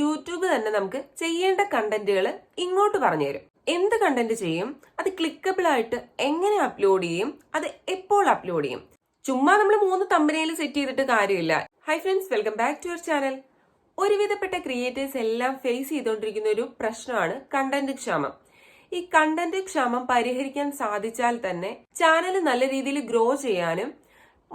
YouTube തന്നെ നമുക്ക് ചെയ്യേണ്ട കണ്ടന്റുകൾ ഇങ്ങോട്ട് പറഞ്ഞു തരും. എന്ത് കണ്ടന്റ് ചെയ്യും, അത് ക്ലിക്കബിൾ ആയിട്ട് എങ്ങനെ അപ്ലോഡ് ചെയ്യും, അത് എപ്പോൾ അപ്ലോഡ് ചെയ്യും. ചുമ്മാ നമ്മൾ 3 തമ്പനയിൽ സെറ്റ് ചെയ്തിട്ട് കാര്യമില്ല. Hi friends, welcome back to your channel. ഒരുവിധപ്പെട്ട ക്രിയേറ്റേഴ്സ് എല്ലാം ഫേസ് ചെയ്തുകൊണ്ടിരിക്കുന്ന ഒരു പ്രശ്നമാണ് കണ്ടന്റ് ക്ഷാമം. ഈ കണ്ടന്റ് ക്ഷാമം പരിഹരിക്കാൻ സാധിച്ചാൽ തന്നെ ചാനൽ നല്ല രീതിയിൽ ഗ്രോ ചെയ്യാനും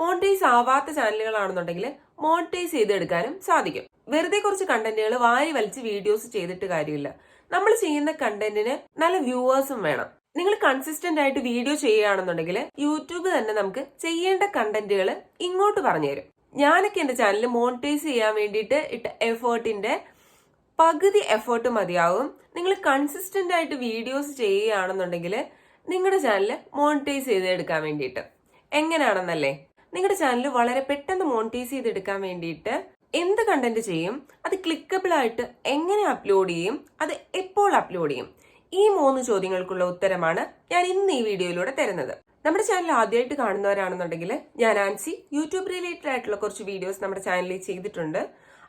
മോണിറ്റൈസ് ആവാത്ത ചാനലുകളാണെന്നുണ്ടെങ്കിൽ മോണിറ്റൈസ് ചെയ്തെടുക്കാനും സാധിക്കും. വെറുതെ കുറച്ച് കണ്ടന്റുകൾ വാരി വലിച്ച് വീഡിയോസ് ചെയ്തിട്ട് കാര്യമില്ല. നമ്മൾ ചെയ്യുന്ന കണ്ടന്റിന് നല്ല വ്യൂവേഴ്സും വേണം. നിങ്ങൾ കൺസിസ്റ്റന്റ് ആയിട്ട് വീഡിയോ ചെയ്യുകയാണെന്നുണ്ടെങ്കിൽ യൂട്യൂബ് തന്നെ നമുക്ക് ചെയ്യേണ്ട കണ്ടന്റുകൾ ഇങ്ങോട്ട് പറഞ്ഞു തരും. ഞാനൊക്കെ എന്റെ ചാനൽ മോണിറ്റൈസ് ചെയ്യാൻ വേണ്ടിയിട്ട് ഇട്ട എഫേർട്ടിന്റെ പകുതി എഫേർട്ട് മതിയാവും നിങ്ങൾ കൺസിസ്റ്റന്റ് ആയിട്ട് വീഡിയോസ് ചെയ്യുകയാണെന്നുണ്ടെങ്കിൽ നിങ്ങളുടെ ചാനൽ മോണിറ്റൈസ് ചെയ്തെടുക്കാൻ വേണ്ടിയിട്ട്. എങ്ങനെയാണെന്നല്ലേ, നിങ്ങളുടെ ചാനൽ വളരെ പെട്ടെന്ന് മോണിറ്റൈസ് ചെയ്തെടുക്കാൻ വേണ്ടിയിട്ട് എന്ത് കണ്ടന്റ് ചെയ്യും, അത് ക്ലിക്കബിൾ ആയിട്ട് എങ്ങനെ അപ്ലോഡ് ചെയ്യും, അത് എപ്പോൾ അപ്ലോഡ് ചെയ്യും, ഈ 3 ചോദ്യങ്ങൾക്കുള്ള ഉത്തരമാണ് ഞാൻ ഇന്ന് ഈ വീഡിയോയിലൂടെ തരുന്നത്. നമ്മുടെ ചാനൽ ആദ്യമായിട്ട് കാണുന്നവരാണെന്നുണ്ടെങ്കിൽ ഞാൻ ആൻസി യൂട്യൂബ് റിലേറ്റഡ് ആയിട്ടുള്ള കുറച്ച് വീഡിയോസ് നമ്മുടെ ചാനലിൽ ചെയ്തിട്ടുണ്ട്.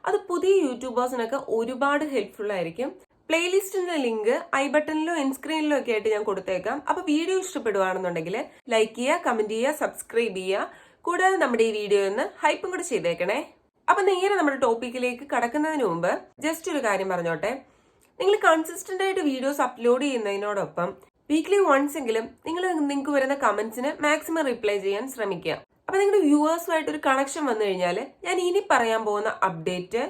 അത് പുതിയ യൂട്യൂബേഴ്സിനൊക്കെ ഒരുപാട് ഹെൽപ്ഫുൾ ആയിരിക്കും. പ്ലേലിസ്റ്റിന്റെ ലിങ്ക് ഐ ബട്ടണിലോ എൻസ്ക്രീനിലോ ഒക്കെ ആയിട്ട് ഞാൻ കൊടുത്തേക്കാം. അപ്പൊ വീഡിയോ ഇഷ്ടപ്പെടുവാണെന്നുണ്ടെങ്കിൽ ലൈക്ക് ചെയ്യുക, കമന്റ് ചെയ്യുക, സബ്സ്ക്രൈബ് ചെയ്യുക. കൂടാതെ നമ്മുടെ ഈ വീഡിയോ ഒന്ന് ഹൈപ്പും കൂടെ ചെയ്തേക്കണേ. അപ്പൊ നേരെ നമ്മുടെ ടോപ്പിക്കിലേക്ക് കടക്കുന്നതിന് മുമ്പ് ജസ്റ്റ് ഒരു കാര്യം പറഞ്ഞോട്ടെ. നിങ്ങൾ കൺസിസ്റ്റന്റ് ആയിട്ട് വീഡിയോസ് അപ്ലോഡ് ചെയ്യുന്നതിനോടൊപ്പം വീക്ക്ലി വൺസ് എങ്കിലും നിങ്ങൾക്ക് വരുന്ന കമന്റ്സിന് മാക്സിമം റിപ്ലൈ ചെയ്യാൻ ശ്രമിക്കുക. അപ്പൊ നിങ്ങളുടെ വ്യൂവേഴ്സുമായിട്ട് ഒരു കണക്ഷൻ വന്നു കഴിഞ്ഞാൽ ഞാൻ ഇനി പറയാൻ പോകുന്ന അപ്ഡേറ്റ്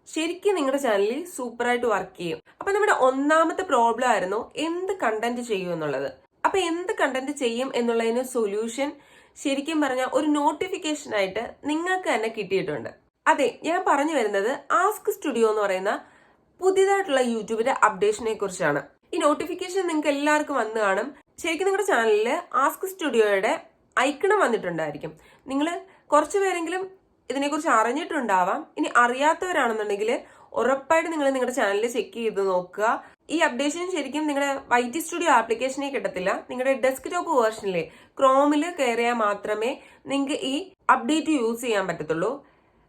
ശരിക്കും നിങ്ങളുടെ ചാനലിൽ സൂപ്പറായിട്ട് വർക്ക് ചെയ്യും. അപ്പൊ നമ്മുടെ ഒന്നാമത്തെ പ്രോബ്ലം ആയിരുന്നു എന്ത് കണ്ടന്റ് ചെയ്യും എന്നുള്ളത്. അപ്പൊ എന്ത് കണ്ടന്റ് ചെയ്യും എന്നുള്ളതിന് സൊല്യൂഷൻ ശരിക്കും പറഞ്ഞാൽ ഒരു നോട്ടിഫിക്കേഷൻ ആയിട്ട് നിങ്ങൾക്ക് തന്നെ കിട്ടിയിട്ടുണ്ട്. അതെ, ഞാൻ പറഞ്ഞു വരുന്നത് ആസ്ക് സ്റ്റുഡിയോ എന്ന് പറയുന്ന പുതിയതായിട്ടുള്ള യൂട്യൂബിന്റെ അപ്ഡേഷനെ കുറിച്ചാണ്. ഈ നോട്ടിഫിക്കേഷൻ നിങ്ങൾക്ക് എല്ലാവർക്കും വന്നു കാണും. ശരിക്കും നിങ്ങളുടെ ചാനലിൽ ആസ്ക് സ്റ്റുഡിയോയുടെ ഐക്കണം വന്നിട്ടുണ്ടായിരിക്കും. നിങ്ങൾ കുറച്ചു പേരെങ്കിലും ഇതിനെക്കുറിച്ച് അറിഞ്ഞിട്ടുണ്ടാവാം. ഇനി അറിയാത്തവരാണെന്നുണ്ടെങ്കിൽ ഉറപ്പായിട്ട് നിങ്ങൾ നിങ്ങളുടെ ചാനലിൽ ചെക്ക് ചെയ്ത് നോക്കുക. ഈ അപ്ഡേഷൻ ശരിക്കും നിങ്ങളുടെ വൈറ്റി സ്റ്റുഡിയോ ആപ്ലിക്കേഷനെ കിട്ടത്തില്ല. നിങ്ങളുടെ ഡെസ്ക്ടോപ്പ് വേർഷനിലെ ക്രോമിൽ കയറിയാൽ മാത്രമേ നിങ്ങൾക്ക് ഈ അപ്ഡേറ്റ് യൂസ് ചെയ്യാൻ പറ്റത്തുള്ളൂ.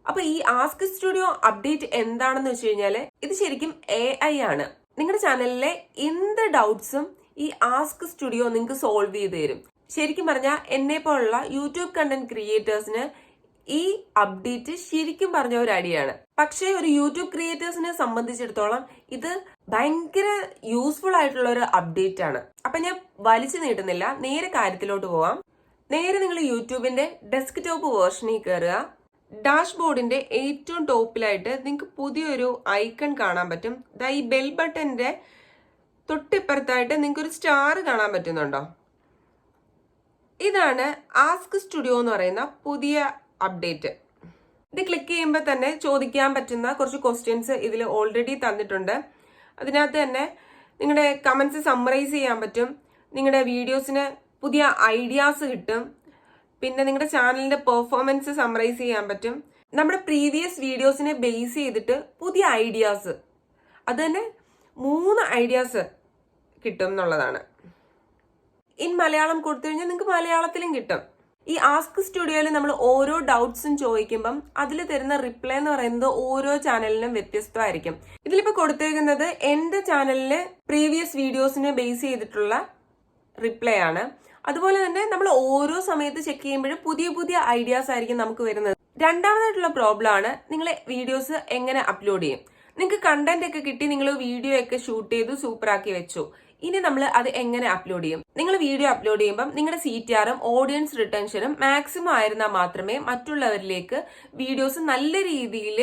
അപ്പൊ ഈ ആസ്ക് സ്റ്റുഡിയോ അപ്ഡേറ്റ് എന്താണെന്ന് വെച്ച് കഴിഞ്ഞാൽ ഇത് ശരിക്കും AI ആണ്. നിങ്ങളുടെ ചാനലിലെ എന്ത് ഡൗട്ട്സും ഈ ആസ്ക് സ്റ്റുഡിയോ നിങ്ങൾക്ക് സോൾവ് ചെയ്ത് തരും. ശരിക്കും പറഞ്ഞാൽ എന്നെ പോലുള്ള യൂട്യൂബ് കണ്ടന്റ് ക്രിയേറ്റേഴ്സിന് ഈ അപ്ഡേറ്റ് ശരിക്കും പറഞ്ഞ ഒരു അടിയാണ്. പക്ഷേ ഒരു യൂട്യൂബ് ക്രിയേറ്റേഴ്സിനെ സംബന്ധിച്ചിടത്തോളം ഇത് ഭയങ്കര യൂസ്ഫുൾ ആയിട്ടുള്ള ഒരു അപ്ഡേറ്റ് ആണ്. അപ്പൊ ഞാൻ വലിച്ചു നീട്ടുന്നില്ല, നേരെ കാര്യത്തിലോട്ട് പോവാം. നേരെ നിങ്ങൾ യൂട്യൂബിന്റെ ഡെസ്ക്ടോപ്പ് വേർഷനിൽ കയറുക. ഡാഷ്ബോർഡിന്റെ ഏറ്റവും ടോപ്പിലായിട്ട് നിങ്ങൾക്ക് പുതിയൊരു ഐക്കൺ കാണാൻ പറ്റും. ഈ ബെൽ ബട്ടന്റെ തൊട്ടിപ്പുറത്തായിട്ട് നിങ്ങൾക്ക് ഒരു സ്റ്റാർ കാണാൻ പറ്റുന്നുണ്ടോ? ഇതാണ് ആസ്ക് സ്റ്റുഡിയോ എന്ന് പറയുന്ന പുതിയ അപ്ഡേറ്റ്. ഇത് ക്ലിക്ക് ചെയ്യുമ്പോൾ തന്നെ ചോദിക്കാൻ പറ്റുന്ന കുറച്ച് ക്വസ്റ്റ്യൻസ് ഇതിൽ ഓൾറെഡി തന്നിട്ടുണ്ട്. അതിനകത്ത് തന്നെ നിങ്ങളുടെ കമന്റ്സ് സമ്മറൈസ് ചെയ്യാൻ പറ്റും, നിങ്ങളുടെ വീഡിയോസിന് പുതിയ ഐഡിയാസ് കിട്ടും, പിന്നെ നിങ്ങളുടെ ചാനലിന്റെ പെർഫോമൻസ് സമ്മറൈസ് ചെയ്യാൻ പറ്റും, നമ്മുടെ പ്രീവിയസ് വീഡിയോസിനെ ബേസ് ചെയ്തിട്ട് പുതിയ ഐഡിയാസ്, അത് തന്നെ 3 ഐഡിയാസ് കിട്ടും എന്നുള്ളതാണ്. ഇൻ മലയാളം കൊടുത്തു കഴിഞ്ഞാൽ നിങ്ങൾക്ക് മലയാളത്തിലും കിട്ടും. ഈ ആസ്ക് സ്റ്റുഡിയോയിൽ നമ്മൾ ഓരോ ഡൗട്ട്സും ചോദിക്കുമ്പം അതിൽ തരുന്ന റിപ്ലൈ എന്ന് പറയുന്നത് ഓരോ ചാനലിനും വ്യത്യസ്തമായിരിക്കും. ഇതിലിപ്പോ കൊടുത്തിരിക്കുന്നത് എന്റെ ചാനലിലെ പ്രീവിയസ് വീഡിയോസിനെ ബേസ് ചെയ്തിട്ടുള്ള റിപ്ലൈ ആണ്. അതുപോലെ തന്നെ നമ്മൾ ഓരോ സമയത്ത് ചെക്ക് ചെയ്യുമ്പോഴും പുതിയ പുതിയ ഐഡിയാസ് ആയിരിക്കും നമുക്ക് വരുന്നത്. രണ്ടാമതായിട്ടുള്ള പ്രോബ്ലം ആണ് നിങ്ങൾ വീഡിയോസ് എങ്ങനെ അപ്ലോഡ് ചെയ്യും. നിങ്ങൾക്ക് കണ്ടന്റ് ഒക്കെ കിട്ടി, നിങ്ങൾ വീഡിയോ ഒക്കെ ഷൂട്ട് ചെയ്തു സൂപ്പറാക്കി വെച്ചു. ഇനി നമ്മൾ അത് എങ്ങനെ അപ്ലോഡ് ചെയ്യും? നിങ്ങൾ വീഡിയോ അപ്ലോഡ് ചെയ്യുമ്പോൾ നിങ്ങളുടെ CTRഉം ഓഡിയൻസ് റിട്ടൻഷനും മാക്സിമം ആയിരുന്നാൽ മാത്രമേ മറ്റുള്ളവരിലേക്ക് വീഡിയോസ് നല്ല രീതിയിൽ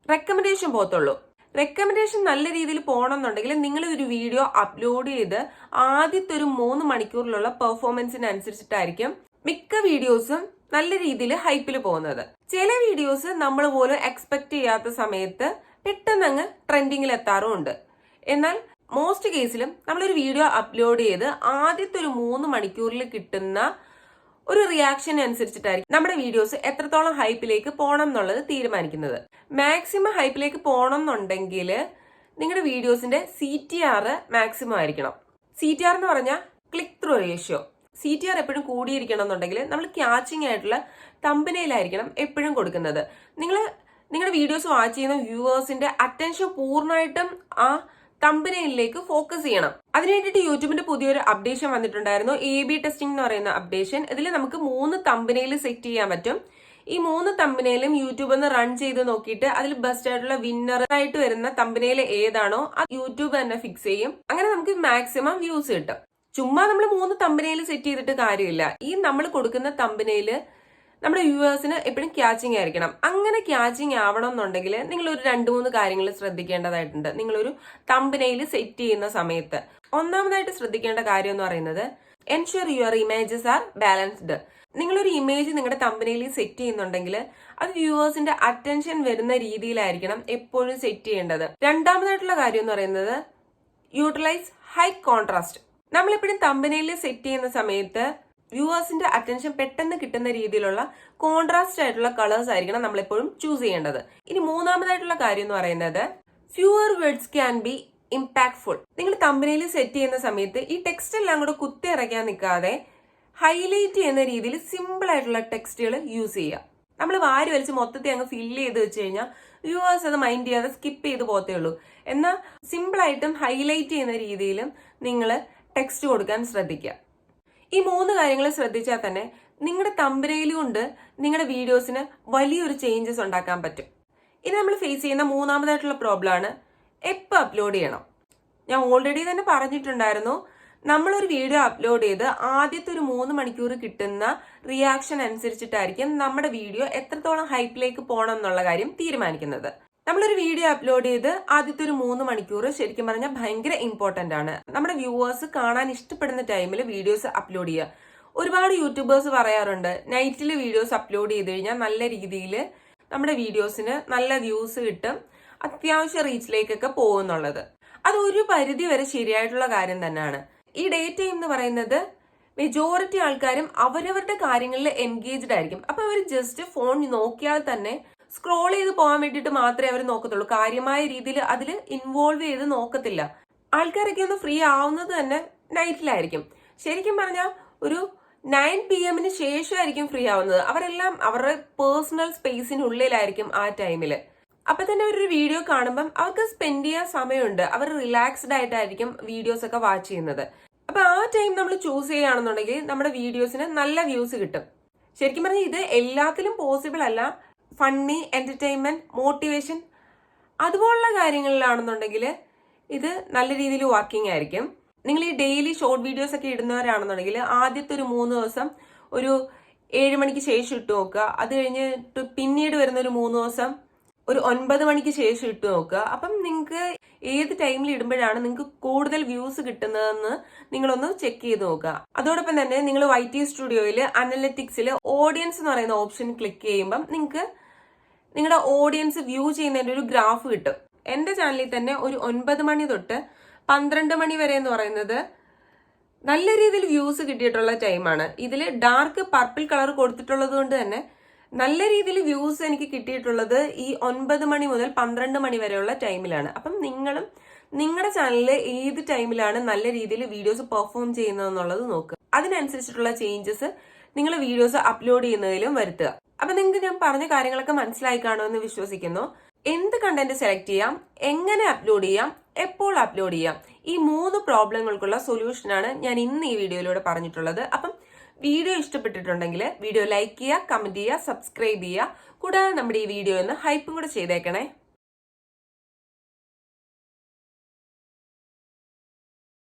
റെക്കമെൻഡേഷൻ പോകത്തുള്ളൂ. റെക്കമെൻഡേഷൻ നല്ല രീതിയിൽ പോകണമെന്നുണ്ടെങ്കിൽ നിങ്ങൾ ഒരു വീഡിയോ അപ്ലോഡ് ചെയ്ത് ആദ്യത്തെ ഒരു 3 മണിക്കൂറിലുള്ള പെർഫോമൻസിനനുസരിച്ചിട്ടായിരിക്കും മിക്ക വീഡിയോസും നല്ല രീതിയിൽ ഹൈപ്പിൽ പോകുന്നത്. ചില വീഡിയോസ് നമ്മൾ പോലും എക്സ്പെക്ട് ചെയ്യാത്ത സമയത്ത് പെട്ടെന്ന് അങ്ങ് ട്രെൻഡിങ്ങിൽ എത്താറുമുണ്ട്. എന്നാൽ മോസ്റ്റ് കേസിലും നമ്മളൊരു വീഡിയോ അപ്ലോഡ് ചെയ്ത് ആദ്യത്തെ ഒരു 3 മണിക്കൂറിൽ കിട്ടുന്ന ഒരു റിയാക്ഷൻ അനുസരിച്ചിട്ടായിരിക്കും നമ്മുടെ വീഡിയോസ് എത്രത്തോളം ഹൈപ്പിലേക്ക് പോകണം എന്നുള്ളത് തീരുമാനിക്കുന്നത്. മാക്സിമം ഹൈപ്പിലേക്ക് പോകണം എന്നുണ്ടെങ്കിൽ നിങ്ങളുടെ വീഡിയോസിന്റെ CTR മാക്സിമം ആയിരിക്കണം. CTR എന്ന് പറഞ്ഞാൽ ക്ലിക്ക് ത്രൂ റേഷ്യോ. CTR എപ്പോഴും കൂടിയിരിക്കണം എന്നുണ്ടെങ്കിൽ നമ്മൾ ക്യാച്ചിങ് ആയിട്ടുള്ള തമ്പനയിലായിരിക്കണം എപ്പോഴും കൊടുക്കുന്നത്. നിങ്ങൾ നിങ്ങളുടെ വീഡിയോസ് വാച്ച് ചെയ്യുന്ന വ്യൂവേഴ്സിന്റെ അറ്റൻഷൻ പൂർണ്ണമായിട്ടും ആ തമ്പനയിലേക്ക് ഫോക്കസ് ചെയ്യണം. അതിനു വേണ്ടിയിട്ട് യൂട്യൂബിന്റെ പുതിയൊരു അപ്ഡേഷൻ വന്നിട്ടുണ്ടായിരുന്നു, AB ടെസ്റ്റിംഗ് എന്ന് പറയുന്ന അപ്ഡേഷൻ. ഇതിൽ നമുക്ക് 3 തമ്പനയിൽ സെറ്റ് ചെയ്യാൻ പറ്റും. ഈ 3 തമ്പനയിലും യൂട്യൂബ് ഒന്ന് റൺ ചെയ്ത് നോക്കിയിട്ട് അതിൽ ബെസ്റ്റ് ആയിട്ടുള്ള വിന്നർ ആയിട്ട് വരുന്ന തമ്പനയിൽ ഏതാണോ അത് യൂട്യൂബ് തന്നെ ഫിക്സ് ചെയ്യും. അങ്ങനെ നമുക്ക് മാക്സിമം വ്യൂസ് കിട്ടും. ചുമ്മാ നമ്മൾ 3 തമ്പനയിൽ സെറ്റ് ചെയ്തിട്ട് കാര്യമില്ല. ഈ നമ്മൾ കൊടുക്കുന്ന തമ്പനയിൽ നമ്മുടെ വ്യൂവേഴ്സിന് എപ്പോഴും ക്യാച്ചിങ് ആയിരിക്കണം. അങ്ങനെ ക്യാച്ചിങ് ആവണം എന്നുണ്ടെങ്കിൽ നിങ്ങൾ ഒരു 2-3 കാര്യങ്ങൾ ശ്രദ്ധിക്കേണ്ടതായിട്ടുണ്ട്. നിങ്ങളൊരു തമ്പനയിൽ സെറ്റ് ചെയ്യുന്ന സമയത്ത് ഒന്നാമതായിട്ട് ശ്രദ്ധിക്കേണ്ട കാര്യം എന്ന് പറയുന്നത് ensure your images R balanced. നിങ്ങളൊരു ഇമേജ് നിങ്ങളുടെ തമ്പനയിൽ സെറ്റ് ചെയ്യുന്നുണ്ടെങ്കിൽ അത് വ്യൂവേഴ്സിന്റെ അറ്റൻഷൻ വരുന്ന രീതിയിലായിരിക്കണം എപ്പോഴും സെറ്റ് ചെയ്യേണ്ടത്. രണ്ടാമതായിട്ടുള്ള കാര്യം എന്ന് പറയുന്നത് യൂട്ടിലൈസ് ഹൈ കോൺട്രാസ്റ്റ്. നമ്മളെപ്പോഴും തമ്പനയിൽ സെറ്റ് ചെയ്യുന്ന സമയത്ത് വ്യൂവേഴ്സിന്റെ അറ്റൻഷൻ പെട്ടെന്ന് കിട്ടുന്ന രീതിയിലുള്ള കോൺട്രാസ്റ്റ് ആയിട്ടുള്ള കളേഴ്സ് ആയിരിക്കണം നമ്മളെപ്പോഴും ചൂസ് ചെയ്യേണ്ടത്. ഇനി മൂന്നാമതായിട്ടുള്ള കാര്യം എന്ന് പറയുന്നത് fewer words can be impactful. നിങ്ങൾ തമ്പനയിൽ സെറ്റ് ചെയ്യുന്ന സമയത്ത് ഈ ടെക്സ്റ്റ് എല്ലാം കൂടെ കുത്തി ഇറക്കാൻ നിൽക്കാതെ ഹൈലൈറ്റ് ചെയ്യുന്ന രീതിയിൽ സിമ്പിൾ ആയിട്ടുള്ള ടെക്സ്റ്റുകൾ യൂസ് ചെയ്യുക. നമ്മൾ വാരി വലിച്ച് മൊത്തത്തിൽ അങ്ങ് ഫില്ല് ചെയ്ത് വെച്ച് കഴിഞ്ഞാൽ വ്യൂവേഴ്സ് അത് മൈൻഡ് ചെയ്യാതെ സ്കിപ്പ് ചെയ്ത് പോകത്തേ ഉള്ളൂ. എന്നാൽ സിമ്പിൾ ആയിട്ടും ഹൈലൈറ്റ് ചെയ്യുന്ന രീതിയിലും നിങ്ങൾ ടെക്സ്റ്റ് കൊടുക്കാൻ ശ്രദ്ധിക്കുക. ഈ 3 കാര്യങ്ങൾ ശ്രദ്ധിച്ചാൽ തന്നെ നിങ്ങളുടെ തമ്പനയിൽ കൊണ്ട് നിങ്ങളുടെ വീഡിയോസിന് വലിയൊരു ചേഞ്ചസ് ഉണ്ടാക്കാൻ പറ്റും. ഇനി നമ്മൾ ഫേസ് ചെയ്യുന്ന മൂന്നാമതായിട്ടുള്ള പ്രോബ്ലം ആണ് എപ്പോൾ അപ്ലോഡ് ചെയ്യണം. ഞാൻ ഓൾറെഡി തന്നെ പറഞ്ഞിട്ടുണ്ടായിരുന്നു, നമ്മളൊരു വീഡിയോ അപ്ലോഡ് ചെയ്ത് ആദ്യത്തെ ഒരു 3 മണിക്കൂർ കിട്ടുന്ന റിയാക്ഷൻ അനുസരിച്ചിട്ടായിരിക്കും നമ്മുടെ വീഡിയോ എത്രത്തോളം ഹൈപ്പിലേക്ക് പോകണം എന്നുള്ള കാര്യം തീരുമാനിക്കുന്നത്. നമ്മളൊരു വീഡിയോ അപ്ലോഡ് ചെയ്ത് ആദ്യത്തെ ഒരു 3 മണിക്കൂർ ശരിക്കും പറഞ്ഞാൽ ഭയങ്കര ഇമ്പോർട്ടന്റ് ആണ്. നമ്മുടെ വ്യൂവേഴ്സ് കാണാൻ ഇഷ്ടപ്പെടുന്ന ടൈമിൽ വീഡിയോസ് അപ്ലോഡ് ചെയ്യുക. ഒരുപാട് യൂട്യൂബേഴ്സ് പറയാറുണ്ട് നൈറ്റിൽ വീഡിയോസ് അപ്ലോഡ് ചെയ്ത് കഴിഞ്ഞാൽ നല്ല രീതിയിൽ നമ്മുടെ വീഡിയോസിന് നല്ല വ്യൂസ് കിട്ടും, അത്യാവശ്യം റീച്ചിലേക്കൊക്കെ പോകുന്നുള്ളത്. അത് ഒരു പരിധി വരെ ശരിയായിട്ടുള്ള കാര്യം തന്നെയാണ്. ഈ ഡേ ടൈം എന്ന് പറയുന്നത് മെജോറിറ്റി ആൾക്കാരും അവരവരുടെ കാര്യങ്ങളിൽ എൻഗേജ്ഡ് ആയിരിക്കും. അപ്പൊ അവർ ജസ്റ്റ് ഫോൺ നോക്കിയാൽ തന്നെ സ്ക്രോൾ ചെയ്ത് പോകാൻ വേണ്ടിയിട്ട് മാത്രമേ അവർ നോക്കത്തുള്ളൂ. കാര്യമായ രീതിയിൽ അതിൽ ഇൻവോൾവ് ചെയ്ത് നോക്കത്തില്ല. ആൾക്കാരൊക്കെ ഒന്ന് ഫ്രീ ആവുന്നത് തന്നെ നൈറ്റിലായിരിക്കും. ശരിക്കും പറഞ്ഞാൽ ഒരു 9 PM ശേഷമായിരിക്കും ഫ്രീ ആവുന്നത്. അവരെല്ലാം അവരുടെ പേഴ്സണൽ സ്പേസിനുള്ളിലായിരിക്കും ആ ടൈമില്. അപ്പൊ തന്നെ അവരൊരു വീഡിയോ കാണുമ്പം അവർക്ക് സ്പെൻഡ് ചെയ്യാൻ സമയമുണ്ട്. അവർ റിലാക്സ്ഡ് ആയിട്ടായിരിക്കും വീഡിയോസ് ഒക്കെ വാച്ച് ചെയ്യുന്നത്. അപ്പൊ ആ ടൈം നമ്മൾ ചൂസ് ചെയ്യുകയാണെന്നുണ്ടെങ്കിൽ നമ്മുടെ വീഡിയോസിന് നല്ല വ്യൂസ് കിട്ടും. ശരിക്കും പറഞ്ഞാൽ ഇത് എല്ലാത്തിലും പോസിബിൾ അല്ല. ഫണ്ണി, എന്റർടൈൻമെന്റ്, മോട്ടിവേഷൻ അതുപോലുള്ള കാര്യങ്ങളിലാണെന്നുണ്ടെങ്കിൽ ഇത് നല്ല രീതിയിൽ വർക്കിംഗ് ആയിരിക്കും. നിങ്ങൾ ഈ ഡെയിലി ഷോർട്ട് വീഡിയോസ് ഒക്കെ ഇടുന്നവരാണെന്നുണ്ടെങ്കിൽ ആദ്യത്തെ ഒരു 3 ദിവസം ഒരു 7 മണിക്ക് ശേഷം ഇട്ട് നോക്കുക. അത് കഴിഞ്ഞിട്ട് പിന്നീട് വരുന്ന ഒരു 3 ദിവസം ഒരു 9 മണിക്ക് ശേഷം ഇട്ട് നോക്കുക. അപ്പം നിങ്ങൾക്ക് ഏത് ടൈമിൽ ഇടുമ്പോഴാണ് നിങ്ങൾക്ക് കൂടുതൽ വ്യൂസ് കിട്ടുന്നതെന്ന് നിങ്ങളൊന്ന് ചെക്ക് ചെയ്ത് നോക്കുക. അതോടൊപ്പം തന്നെ നിങ്ങൾ YT സ്റ്റുഡിയോയിൽ അനലിറ്റിക്സിൽ ഓഡിയൻസ് എന്ന് പറയുന്ന ഓപ്ഷൻ ക്ലിക്ക് ചെയ്യുമ്പം നിങ്ങൾക്ക് നിങ്ങളുടെ ഓഡിയൻസ് വ്യൂ ചെയ്യുന്നതിന്റെ ഒരു ഗ്രാഫ് കിട്ടും. എന്റെ ചാനലിൽ തന്നെ ഒരു 9 മണി തൊട്ട് 12 മണി വരെ എന്ന് പറയുന്നത് നല്ല രീതിയിൽ വ്യൂസ് കിട്ടിയിട്ടുള്ള ടൈമാണ്. ഇതിൽ ഡാർക്ക് പർപ്പിൾ കളർ കൊടുത്തിട്ടുള്ളത് കൊണ്ട് തന്നെ നല്ല രീതിയിൽ വ്യൂസ് എനിക്ക് കിട്ടിയിട്ടുള്ളത് ഈ 9 മണി മുതൽ 12 മണി വരെയുള്ള ടൈമിലാണ്. അപ്പം നിങ്ങളും നിങ്ങളുടെ ചാനലിൽ ഏത് ടൈമിലാണ് നല്ല രീതിയിൽ വീഡിയോസ് പെർഫോം ചെയ്യുന്നതെന്നുള്ളത് നോക്കുക. അതിനനുസരിച്ചിട്ടുള്ള ചേഞ്ചസ് നിങ്ങൾ വീഡിയോസ് അപ്ലോഡ് ചെയ്യുന്നതിലും വരുത്തുക. അപ്പൊ നിങ്ങൾക്ക് ഞാൻ പറഞ്ഞ കാര്യങ്ങളൊക്കെ മനസ്സിലായി കാണുമെന്ന് വിശ്വസിക്കുന്നു. എന്ത് കണ്ടന്റ് സെലക്ട് ചെയ്യാം, എങ്ങനെ അപ്ലോഡ് ചെയ്യാം, എപ്പോൾ അപ്ലോഡ് ചെയ്യാം, ഈ 3 പ്രോബ്ലങ്ങൾക്കുള്ള സൊല്യൂഷനാണ് ഞാൻ ഇന്ന് ഈ വീഡിയോയിലൂടെ പറഞ്ഞിട്ടുള്ളത്. അപ്പം വീഡിയോ ഇഷ്ടപ്പെട്ടിട്ടുണ്ടെങ്കിൽ വീഡിയോ ലൈക്ക് ചെയ്യുക, കമന്റ് ചെയ്യുക, സബ്സ്ക്രൈബ് ചെയ്യുക. കൂടാതെ നമ്മുടെ ഈ വീഡിയോ ഒന്ന് ഹൈപ്പും കൂടെ ചെയ്തേക്കണേ.